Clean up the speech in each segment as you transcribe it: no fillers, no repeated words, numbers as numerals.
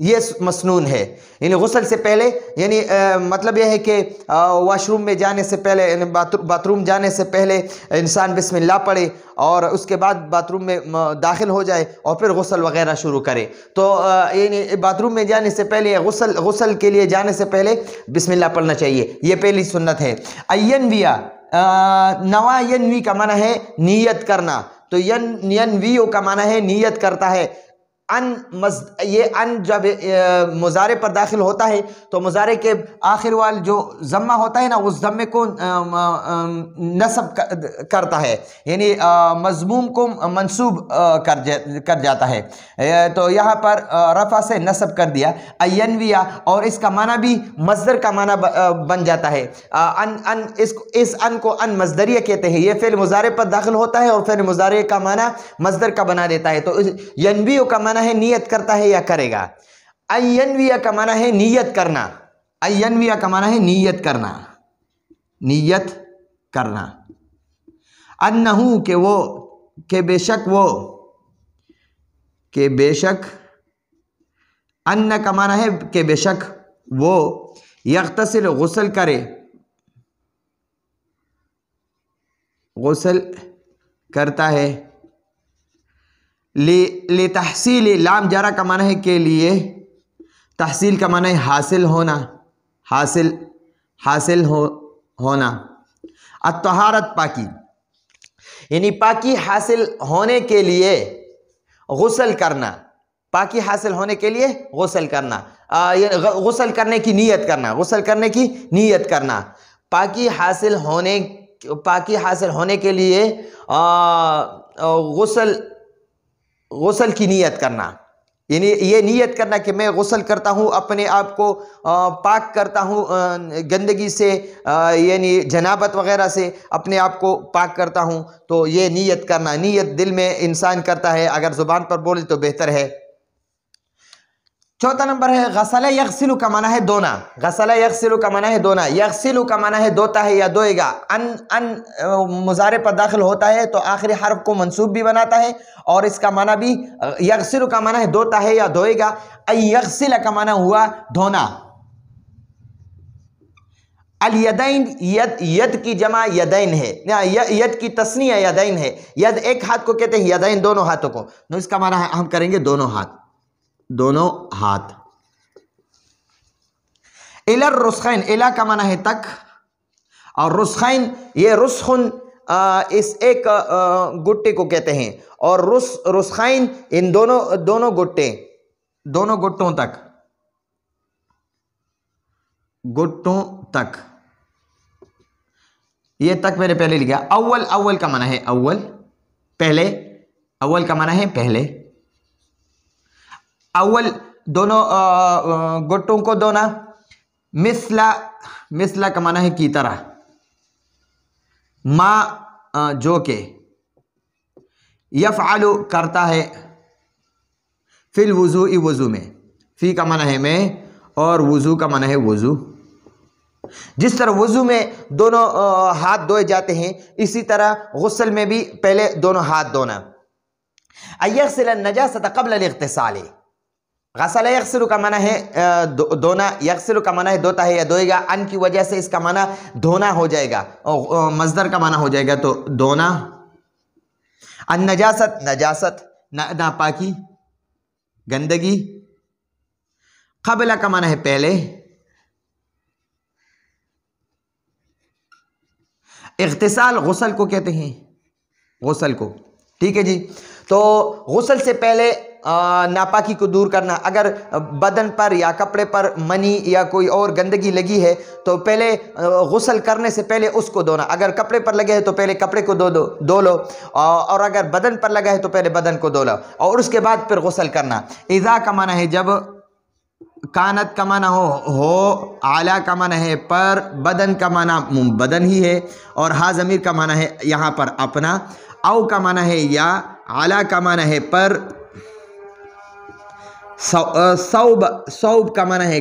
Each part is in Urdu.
یہ مسنون ہے، یعنی غسل سے پہلے، یعنی مطلب یہ ہے کہ واش روم میں جانے سے پہلے، یعنی باتھ روم جانے سے پہلے انسان بسم اللہ پڑھے اور اس کے بعد باتھ روم میں داخل ہو جائے اور پھر غسل وغیرہ شروع کرے. تو یعنی باتھ روم میں جانے سے پہلے، غسل کے لیے جانے سے پہلے بسم اللہ پڑھنا چاہیے، یہ پہلی سنت ہے. ینویہ، نوا ینوی کا معنی ہے نیت کرنا، تو ینویو کا معنی ہے نیت کرتا ہے. یہ ان جب مضارع پر داخل ہوتا ہے تو مضارع کے آخر وال جو ضمہ ہوتا ہے نا، اس ضمے کو نصب کرتا ہے، یعنی مضموم کو منصوب کر جاتا ہے. تو یہاں پر رفع سے نصب کر دیا ینویہ، اور اس کا معنی بھی مصدر کا معنی بن جاتا ہے. اس ان کو ان مصدریہ کہتے ہیں. یہ فعل مضارع پر داخل ہوتا ہے اور فعل مضارع کا معنی مصدر کا بنا دیتا ہے. تو ینویہ کا معنی ہے نیت کرتا ہے یا کرے گا. ینویہ کا معنی ہے نیت کرنا. ینویہ کا معنی ہے نیت کرنا، نیت کرنا. انہو کہ وہ، کہ بے شک وہ، کہ بے شک، ان کا معنی ہے کہ بے شک وہ، یغتسل غسل کرے، غسل کرتا ہے. لتحصیل، لام جارہ کا معنی ہے کے لیے، تحصیل کا معنی ہے حاصل ہونا، حاصل ہونا. الطہارت، پاکی، یعنی پاکی حاصل ہونے کے لیے غسل کرنا، پاکی حاصل ہونے کے لیے غسل کرنا، غسل کرنے کی نیت کرنا، غسل کرنے کی نیت کرنا. پاکی حاصل ہونے کے لیے غسل کی نیت کرنا، یعنی یہ نیت کرنا کہ میں غسل کرتا ہوں، اپنے آپ کو پاک کرتا ہوں گندگی سے، یعنی جنابت وغیرہ سے اپنے آپ کو پاک کرتا ہوں. تو یہ نیت کرنا، نیت دل میں انسان کرتا ہے، اگر زبان پر بولے تو بہتر ہے. چوتھا نمبر ہے غسل یغسل کا معنی ہے دھونا. غسل یغسل کا معنی ہے دھونا. یغسل کا معنی ہے دھوتا ہے یا دھوئے گا. ان مضارع پر داخل ہوتا ہے تو آخری حرف کو منصوب بھی بناتا ہے اور اس کا معنی بھی، یغسل کا معنی ہے دھوتا ہے یا دھوئے گا. یغسل کا معنی ہوا دھونا. الیدین، ید کی جمع یدین ہے، ید کی تثنیہ یدین ہے. ید ایک ہاتھ کو کہتے ہیں، یدین دونوں ہاتھوں کو. تو اس کا معنی ہم کریں گے دونوں ہاتھ، دونوں ہاتھ. الی الرسخین، الی کا معنی ہے تک، اور رسخین، یہ رسخن اس ایک گٹے کو کہتے ہیں، اور رسخین ان دونوں گٹوں تک، گٹوں تک. یہ تک میں نے پہلے لکھا. اول کا معنی ہے اول، پہلے. اول کا معنی ہے پہلے. اول دونوں گٹوں کو دھونا. مثلا کا معنی ہے کی طرح. ما جو کہ. یفعل کرتا ہے. فی الوضوء وضو میں. فی کا معنی ہے میں اور وضو کا معنی ہے وضو. جس طرح وضو میں دونوں ہاتھ دھوئے جاتے ہیں اسی طرح غسل میں بھی پہلے دونوں ہاتھ دھونا. یغسل النجاسۃ قبل الاغتسال. غسل یغسل کا معنی ہے دھونا، یغسل کا معنی ہے دھوتا ہے یا دھوئے گا. ان کی وجہ سے اس کا معنی دھونا ہو جائے گا، مصدر کا معنی ہو جائے گا تو دھونا. النجاست، نجاست، ناپاکی، گندگی. قبل کا معنی ہے پہلے. اغتسال غسل کو کہتے ہیں، غسل کو. ٹھیک ہے جی. تو غسل سے پہلے ناپاکی کو دور کرنا. اگر بدن پر یا کپڑے پر منی یا کوئی اور گندگی لگی ہے تو پہلے غسل کرنے سے پہلے اس کو دھونا. اگر کپڑے پر لگے ہے تو پہلے کپڑے کو دھو لو، اور اگر بدن پر لگا ہے تو پہلے بدن کو دھو لو اور اس کے بعد پھر غسل کرنا. اذا کا معنی ہے جب. کانت کا معنی ہو. اعلیٰ کا معنی ہے پر. بدن کا معنی بدن ہی ہے اور ہا ضمیر کا معنی ہے یہاں پر اپنا. او کا معنی ہے یا. اعلیٰ کا معنی ہے پر. ثوب کا معنی ہے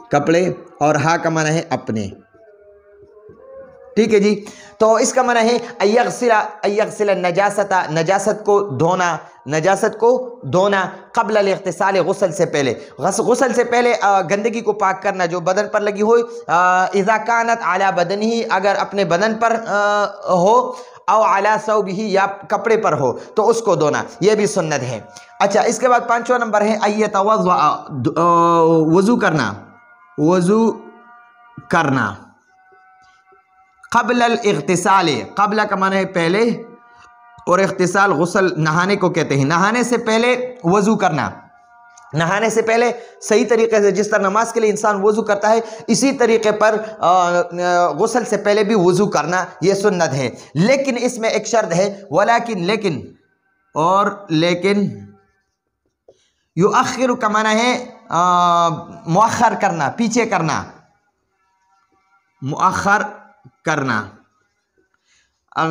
کپڑے اور ہا کا معنی ہے اپنے. ٹھیک ہے جی. تو اس کا معنی ہے ایغسل النجاست، نجاست کو دھونا، نجاست کو دھونا قبل الاغتسال، غسل سے پہلے، غسل سے پہلے گندگی کو پاک کرنا جو بدن پر لگی ہوئی، اذا کانت علی بدنہ، اگر اپنے بدن پر ہو، او علی ثوبہ، یا کپڑے پر ہو تو اس کو دھونا، یہ بھی سنت ہے. اچھا اس کے بعد 5واں نمبر ہے ایتوضأ، وضو کرنا، وضو کرنا قبل الاغتسال، قبل کا معنی ہے پہلے، اور اغتسال غسل نہانے کو کہتے ہیں. نہانے سے پہلے وضو کرنا، نہانے سے پہلے صحیح طریقے سے جس طرح نماز کے لیے انسان وضو کرتا ہے اسی طریقے پر غسل سے پہلے بھی وضو کرنا یہ سنت ہے. لیکن اس میں ایک شرط ہے، لیکن یؤخر کا معنی ہے مؤخر کرنا، پیچھے کرنا، مؤخر کرنا.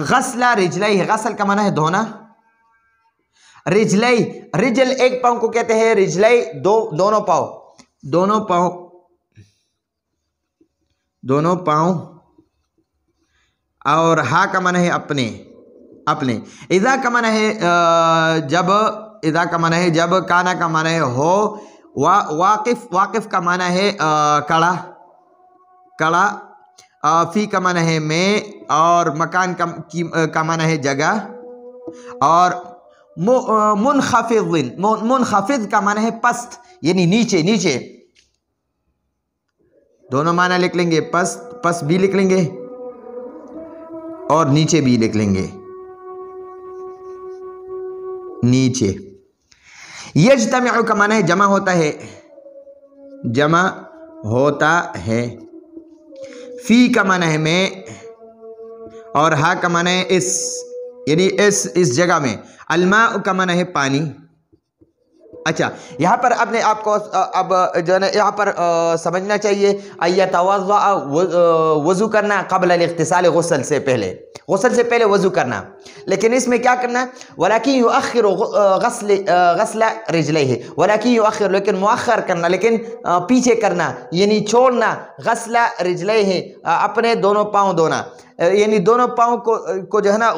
غسل رجلئی، غسل کا معنی ہے دھونا. رجلئی، رجل ایک پاؤں کو کہتے ہیں، رجلئی دونوں پاؤں، دونوں پاؤں. اور ہا کا معنی ہے اپنے. اذا کا معنی ہے جب، اذا کا معنی ہے جب، کانا کا معنی ہے ہو، واقف کا معنی ہے کڑا، فی کا معنی ہے میں، اور مکان کا معنی ہے جگہ، اور منخفض کا معنی ہے پست، یعنی نیچے. دونوں معنی لکھ لیں گے، پست بھی لکھ لیں گے اور نیچے بھی لکھ لیں گے، نیچے. یجتمع کا معنی ہے جمع ہوتا ہے. فی کا معنی ہے میں، اور ہا کا معنی ہے اس، یعنی اس جگہ میں. الماء کا معنی ہے پانی. اچھا یہاں پر اپنے آپ کو اب جو ہے نا یہاں پر سمجھنا چاہیے، ایتوضأ، وضو کرنا قبل الاغتسال، غسل سے پہلے وضو کرنا. لیکن اس میں کیا کرنا، ولیکن یؤخر غسل رجلیہ، ولیکن یؤخر، لیکن مؤخر کرنا، لیکن پیچھے کرنا، یعنی چھوڑنا، غسل رجلیہ، اپنے دونوں پاؤں دھونا، یعنی دونوں پاؤں کو جو ہے نا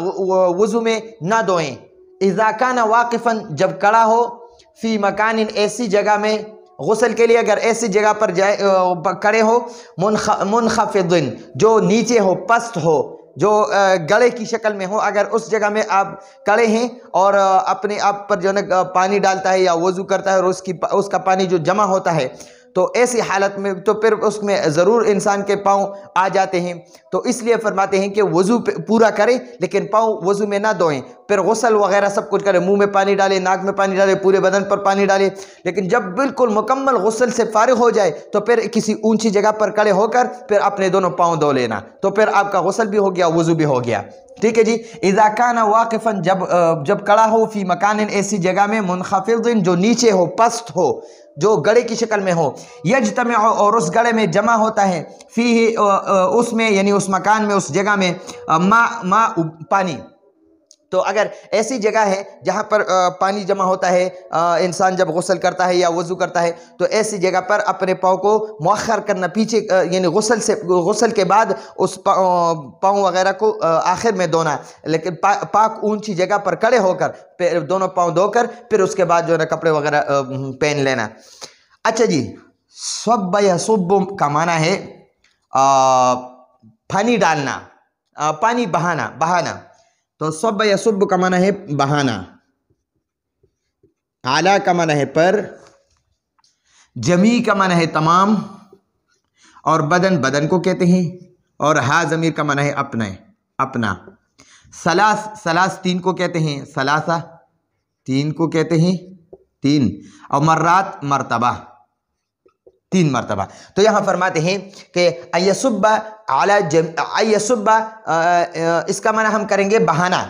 وضو میں نہ دھوئیں. اذا کان واقفا، جب کھڑا ہو، فی مکان، ایسی جگہ میں، غسل کے لیے اگر ایسی جگہ پر کھڑے ہو، منخفض، جو نیچے ہو، پست ہو، جو گڑے کی شکل میں ہو، اگر اس جگہ میں آپ کھڑے ہیں اور اپنے آپ پر جو ہے نا پانی ڈالتا ہے یا وضو کرتا ہے اور اس کا پانی جو جمع ہوتا ہے، تو ایسی حالت میں تو پھر اس میں ضرور انسان کے پاؤں آ جاتے ہیں. تو اس لیے فرماتے ہیں کہ وضو پورا کرے لیکن پاؤں وضو میں نہ دھوئیں، پھر غسل وغیرہ سب کچھ کرے، منہ میں پانی ڈالے، ناک میں پانی ڈالے، پورے بدن پر پانی ڈالے. لیکن جب بالکل مکمل غسل سے فارغ ہو جائے تو پھر کسی اونچی جگہ پر کھڑے ہو کر پھر اپنے دونوں پاؤں دھو لینا، تو پھر آپ کا غسل بھی ہو گیا، وضو بھی ہو گیا. ٹھیک ہے جی. اذا کان واقفا، جب کھڑا ہو، فی مکان، ایسی جگہ میں، منخفض، جو نیچے ہو، پست ہو، جو گڑے کی شکل میں ہو، یجتمع، اور اس گڑے میں جمع ہوتا ہے، فی، اس میں، یعنی اس مکان میں، اس جگہ میں، ماء، پانی. تو اگر ایسی جگہ ہے جہاں پر پانی جمع ہوتا ہے، انسان جب غسل کرتا ہے یا وضو کرتا ہے تو ایسی جگہ پر اپنے پاؤں کو مؤخر کرنا، پیچھے، یعنی غسل کے بعد اس پاؤں وغیرہ کو آخر میں دھونا، لیکن پاک اونچی جگہ پر کھڑے ہو کر پھر دونوں پاؤں دھو کر پھر اس کے بعد جو ہے نا کپڑے وغیرہ پہن لینا. اچھا جی. صب یصب کا معنی ہے پانی ڈالنا، پانی بہانا. تو صب یصب کا معنی ہے بہانا. اعلیٰ کا معنی ہے پر، جمی کا معنی ہے تمام، اور بدن کو کہتے ہیں، اور ہا ضمیر کا معنی ہے اپنا. سلاس تین کو کہتے ہیں، ثلاثہ تین کو کہتے ہیں، تین، اور مرات مرتبہ، 3 مرتبہ. تو یہاں فرماتے ہیں کہ ایصب ایصب، اس کا معنی ہم کریں گے بہانا،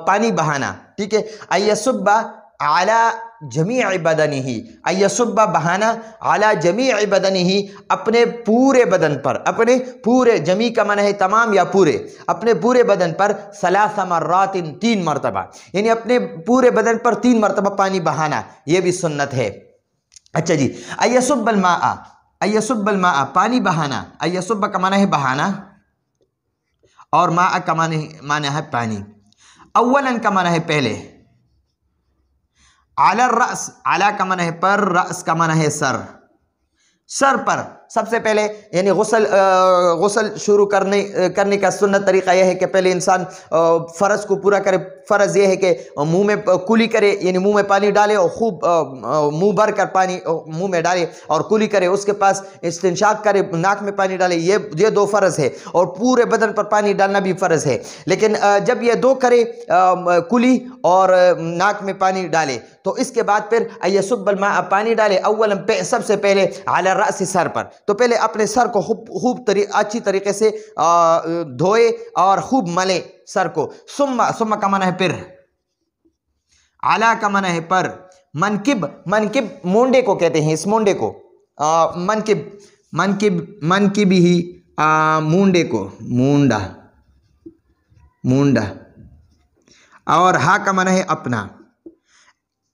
پانی بہانا. ٹھیک ہے. ایصب علی جمیع بدنہ، ایصب بہانا، علی جمیع بدنہ، اپنے پورے بدن پر، اپنے پورے، جمیع کا معنی ہے تمام یا پورے، اپنے پورے بدن پر، 3 مرات، 3 مرتبہ، یعنی اپنے پورے بدن پر 3 مرتبہ پانی بہانا، یہ بھی سنت ہے. اچھا جی. ایصب الماء، پانی بہانا. ایصب کا معنی ہے بہانا، اور ماء کا معنی ہے پانی. اولاً کا معنی ہے پہلے. علی الرأس، علی کا معنی ہے پر، رأس کا معنی ہے سر. سر پر سب سے پہلے یعنی غسل شروع کرنے کا سنت طریقہ یہ ہے کہ پہلے انسان فرض کو پورا کرے. فرض یہ ہے کہ منہ میں کلی کرے، یعنی منہ میں پانی ڈالے اور خوب منہ بھر کر پانی منہ میں ڈالے اور کلی کرے. اس کے پاس استنشاق کرے، ناک میں پانی ڈالے. یہ دو فرض ہے، اور پورے بدن پر پانی ڈالنا بھی فرض ہے. لیکن جب یہ دو کرے، کلی اور ناک میں پانی ڈالے، تو اس کے بعد پھر یصب الماء، پانی ڈالے اولا سب سے پہلے علی الرأس، سر پر. تو پہلے اپنے سر کو خوب اچھی طریقے سے دھوئے اور خوب ملے سر کو. ثم کا معنی ہے پھر. علی کا معنی ہے پر. منکب مونڈے کو کہتے ہیں، اس مونڈے کو منکب ہی مونڈے کو، مونڈا. اور ہا کا معنی ہے اپنا.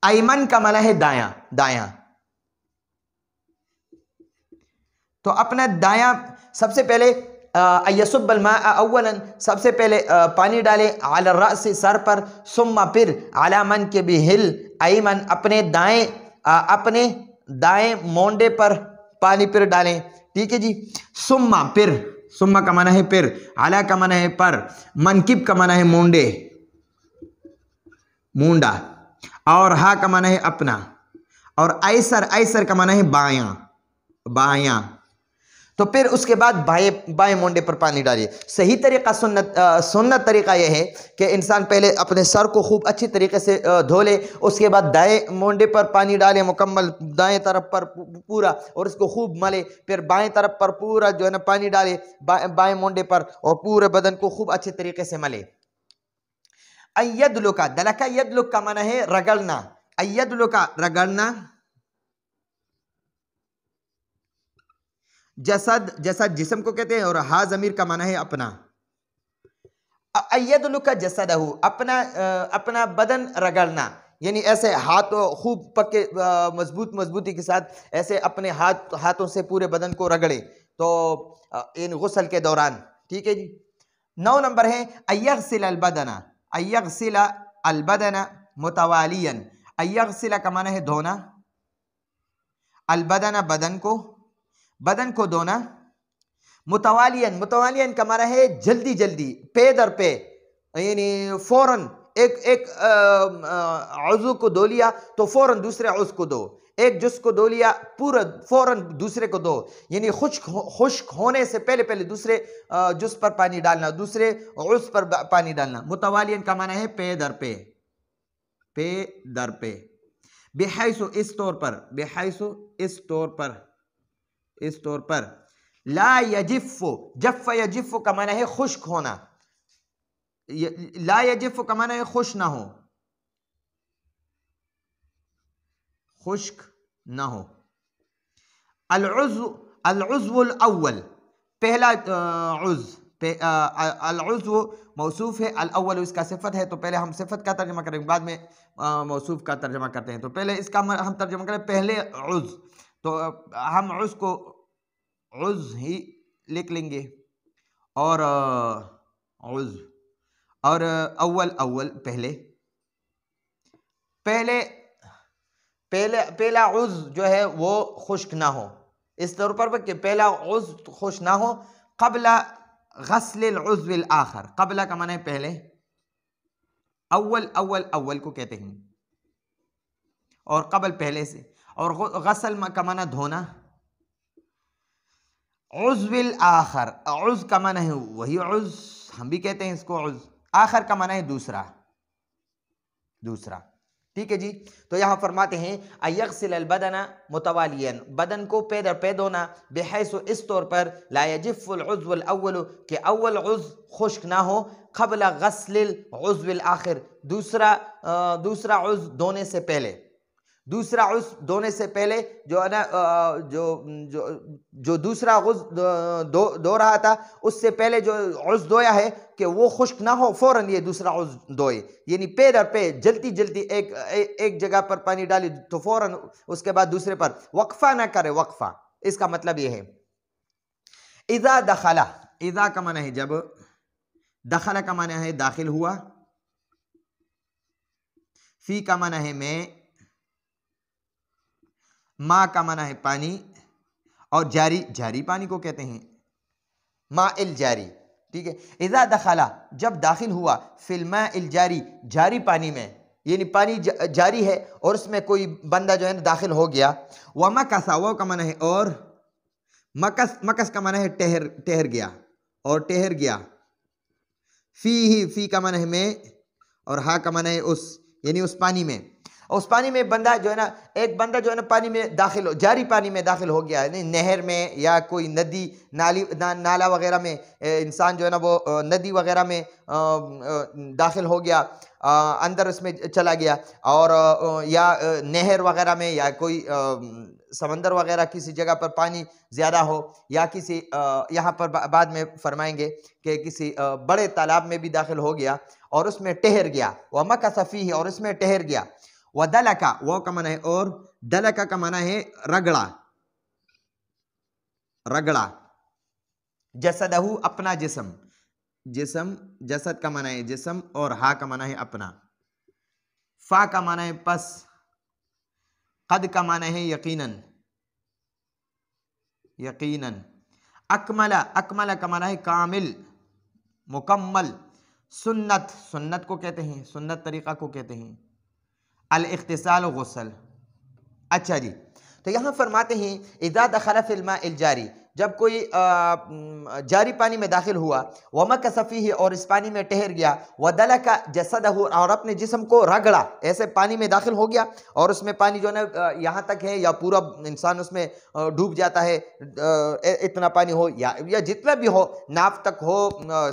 ایمن کا معنی ہے دایاں. تو اپنا دایاں سب سے پہلے یصب الماء اولا، سب سے پہلے پانی ڈالے علی الرأس، سر پر. ثم پھر علی منکبہ الایمن، اپنے دائیں مونڈے پر پانی پھر ڈالیں. ٹھیک ہے جی. ثم پھر، ثم کا معنی ہے پھر، علی کا معنی ہے پر، منکب کا معنی ہے مونڈا، اور ہا کا معنی ہے اپنا، اور ایسر کا معنی ہے بایاں. تو پھر اس کے بعد بائیں مونڈے پر پانی ڈالیے. صحیح طریقہ سنت طریقہ یہ ہے کہ انسان پہلے اپنے سر کو خوب اچھی طریقے سے دھو لے، اس کے بعد دائیں مونڈے پر پانی ڈالے مکمل دائیں طرف پر پورا، اور اس کو خوب ملے. پھر بائیں طرف پر پورا جو ہے نا پانی ڈالے بائیں مونڈے پر، اور پورے بدن کو خوب اچھی طریقے سے ملے. ایدلکا، دلکا یدلک کا معنی ہے رگڑنا. ایدلکا رگڑنا. جسد جسم کو کہتے ہیں، اور ہا ضمیر کا معنی ہے اپنا. ایدلکا جسدہ، اپنا بدن رگڑنا، یعنی ایسے ہاتھ خوب پکے مضبوطی کے ساتھ ایسے اپنے ہاتھوں سے پورے بدن کو رگڑے، تو ان غسل کے دوران. ٹھیک ہے جی. 9 نمبر ہے ایغسل البدن متوالیاً. ایغسل کا معنی ہے دھونا، البدن بدن کو دھونا. متوالیاً کا معنی ہے جلدی، پے در پے، یعنی فوراً ایک عضو کو دھو لیا تو فوراً دوسرے عضو کو دو. ایک جز کو دھو لیا پورا فوراً دوسرے کو دو، یعنی خشک ہونے سے پہلے دوسرے جز پر پانی ڈالنا، دوسرے عضو پر پانی ڈالنا. متوالیاً کا معنی ہے پے در پے. بحیث، اس طور پر. لا یجف، جف یجف کا معنی ہے خشک ہونا. لا یجف کا معنی ہے خشک نہ ہو. العضو الاول، پہلا عضو. العضو موصوف ہے، الاول اس کا صفت ہے. تو پہلے ہم صفت کا ترجمہ کریں گے، بعد میں موصوف کا ترجمہ کرتے ہیں. تو پہلے اس کا ہم ترجمہ کریں پہلے عضو. تو ہم عضو کو عضو ہی لکھ لیں گے، اور عضو، اور اول پہلا عضو جو ہے وہ خشک نہ ہو. اس طور پر کہ پہلا عضو خشک نہ ہو. قبل غسل العضو الاخر، قبل کا معنی ہے پہلے، اول کو کہتے ہیں، اور قبل پہلے سے، اور غسل کا معنی دھونا. عضو الاخر، عضو کا معنی ہے وہی عضو، ہم بھی کہتے ہیں اس کو عضو. آخر کا معنی ہے دوسرا. ٹھیک ہے جی. تو یہاں فرماتے ہیں ایغسل البدن متوالیاً، بدن کو پے در پے دھونا. بحیث، اس طور پر. لا یجف العضو الاول، کہ اول عضو خشک نہ ہو. قبل غسل العضو الاخر، دوسرا عضو دھونے سے پہلے. دوسرا عضو دھونے سے پہلے جو ہے نا، جو دوسرا عضو دھو رہا تھا، اس سے پہلے جو عضو دھویا ہے کہ وہ خشک نہ ہو، فوراً یہ دوسرا عضو دھوئے. یعنی پے در پے جلدی ایک جگہ پر پانی ڈالی تو فوراً اس کے بعد دوسرے پر وقفہ نہ کرے. وقفہ، اس کا مطلب یہ ہے. اذا دخلا، اذا کا معنی ہے جب، دخل کا معنی ہے داخل ہوا، فی کا معنی ہے میں، ما کا معنی ہے پانی، اور جاری، جاری پانی کو کہتے ہیں ماء الجاری، ٹھیک ہے۔ اذا دخلا جب داخل ہوا، فی الماء الجاری جاری پانی میں، یعنی پانی جاری ہے اور اس میں کوئی بندہ جو ہے نا داخل ہو گیا، ومکث وہ کا معنی ہے اور، مکث کا معنی ہے ٹہر گیا اور ٹہر گیا، فی کا معنی ہے میں، اور ہا کا معنی ہے اس، یعنی اس پانی میں، اس پانی میں بندہ جو ہے نا، ایک بندہ جو ہے نا پانی میں داخل ہو، جاری پانی میں داخل ہو گیا، یعنی نہر میں یا کوئی ندی نالا وغیرہ میں، انسان جو ہے نا وہ ندی وغیرہ میں داخل ہو گیا، اندر اس میں چلا گیا، اور یا نہر وغیرہ میں، یا کوئی سمندر وغیرہ کسی جگہ پر پانی زیادہ ہو، یا کسی یہاں پر بعد میں فرمائیں گے کہ کسی بڑے تالاب میں بھی داخل ہو گیا اور اس میں ٹہر گیا، وَمَكَثَ فِيهِ اور اس میں ٹہر گیا، وَدَلَكَ وہ کا معنی ہے اور، دلکا کا معنی ہے رگڑا، رگڑا، جسدہ اپنا جسم، جسد کا معنی ہے جسم، اور ہا کا معنی ہے اپنا، فا کا معنی ہے پس، قد کا معنی ہے یقیناً، یقیناً، اکمل کا معنی ہے کامل، مکمل، سنت کو کہتے ہیں، سنت طریقہ کو کہتے ہیں، الاغتسال غسل۔ اچھا جی، تو یہاں فرماتے ہیں اذا دخل فی الماء الجاری جب کوئی جاری پانی میں داخل ہوا، ومکث فیہ اور اس پانی میں ٹہر گیا، ودلک جسدہ اور اپنے جسم کو رگڑا، ایسے پانی میں داخل ہو گیا اور اس میں پانی جو ہے نا یہاں تک ہے یا پورا انسان اس میں ڈوب جاتا ہے، اتنا پانی ہو یا جتنا بھی ہو، ناف تک ہو،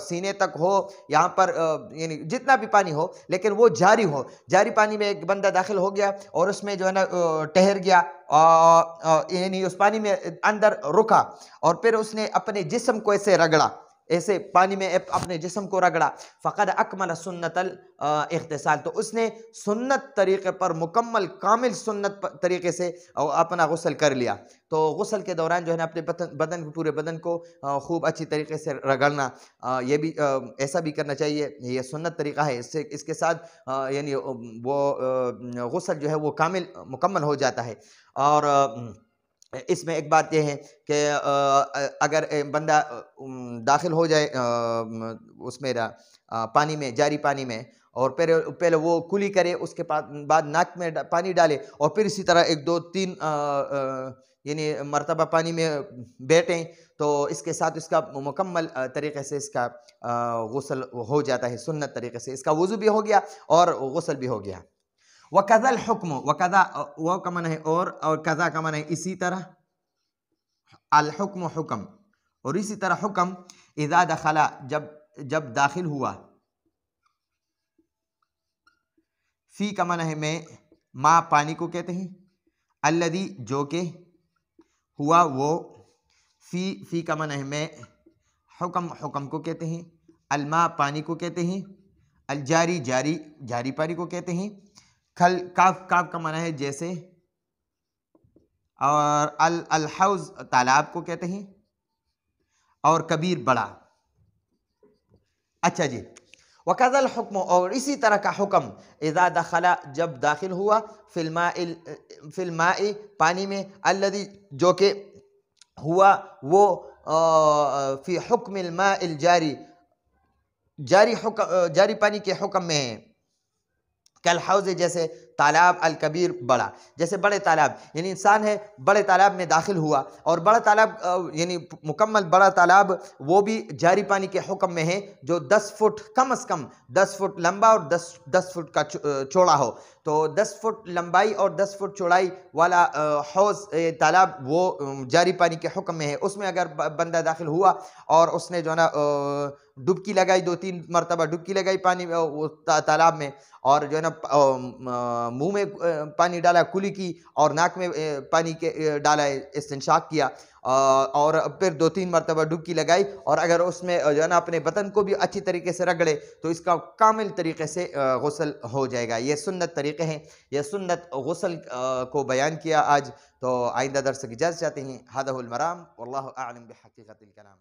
سینے تک ہو، یہاں پر یعنی جتنا بھی پانی ہو لیکن وہ جاری ہو، جاری پانی میں ایک بندہ داخل ہو گیا اور اس میں جو ہے نا ٹہر گیا، یعنی اس پانی میں اندر رکا اور پھر اس نے اپنے جسم کو ایسے رگڑا، ایسے پانی میں اپنے جسم کو رگڑا، فقد اکمل سنت الاغتسال تو اس نے سنت طریقے پر مکمل کامل سنت طریقے سے اپنا غسل کر لیا۔ تو غسل کے دوران جو ہے نا اپنے بدن پورے بدن کو خوب اچھی طریقے سے رگڑنا، یہ بھی ایسا بھی کرنا چاہیے، یہ سنت طریقہ ہے، اس کے ساتھ یعنی وہ غسل جو ہے وہ کامل مکمل ہو جاتا ہے۔ اور اس میں ایک بات یہ ہے کہ اگر بندہ داخل ہو جائے اس میں پانی میں، جاری پانی میں، اور پہلے وہ کلی کرے، اس کے بعد ناک میں پانی ڈالے اور پھر اسی طرح 1 2 3 یعنی مرتبہ پانی میں بیٹھیں، تو اس کے ساتھ اس کا مکمل طریقے سے اس کا غسل ہو جاتا ہے، سنت طریقے سے اس کا وضو بھی ہو گیا اور غسل بھی ہو گیا۔ وَكَذَا الْحُكْمُ وَكَذَا وہ کا معنی ہے اور قضا کا معنی ہے اسی طرح، الحکم حکم، اور اسی طرح حکم، اذا دخلا جب داخل ہوا، فی کا معنی ہے میں، ما پانی کو کہتے ہیں، الذی جو کہ، ہوا وہ، فی کا معنی ہے میں، حکم کو کہتے ہیں، الماء پانی کو کہتے ہیں، الجاری جاری پانی کو کہتے ہیں، کاف کا معنی ہے جیسے، اور الحوض تالاب کو کہتے ہیں، اور کبیر بڑا۔ اچھا جی، وَكَذَا الْحُكْمُ اور اسی طرح کا حکم، اذا دخلا جب داخل ہوا، فی الماء پانی میں، الذی جو کہ، ہوا وہ، فی حکم الماء الجاری جاری پانی کے حکم میں ہے، کالحوض جیسے تالاب، الکبیر بڑا، جیسے بڑے تالاب، یعنی انسان ہے بڑے تالاب میں داخل ہوا اور بڑا تالاب یعنی مکمل بڑا تالاب وہ بھی جاری پانی کے حکم میں ہے، جو 10 فٹ کم از کم 10 فٹ لمبا اور 10 فٹ کا چوڑا ہو، تو 10 فٹ لمبائی اور 10 فٹ چوڑائی والا حوض تالاب وہ جاری پانی کے حکم میں ہے۔ اس میں اگر بندہ داخل ہوا اور اس نے جو ہے نا ڈبکی لگائی، 2 3 مرتبہ ڈبکی لگائی پانی تالاب میں، اور جو ہے نا منہ میں پانی ڈالا، کلی کی، اور ناک میں پانی کے ڈالا، استنشاق کیا، اور پھر 2 3 مرتبہ ڈبکی لگائی، اور اگر اس میں جو ہے نا اپنے بدن کو بھی اچھی طریقے سے رگڑے تو اس کا کامل طریقے سے غسل ہو جائے گا۔ یہ سنت طریقے ہیں، یہ سنت غسل کو بیان کیا آج، تو آئندہ درس کی اجازت چاہتے ہیں۔ ھذا ھو المرام واللہ اعلم بحقیقت الکلام۔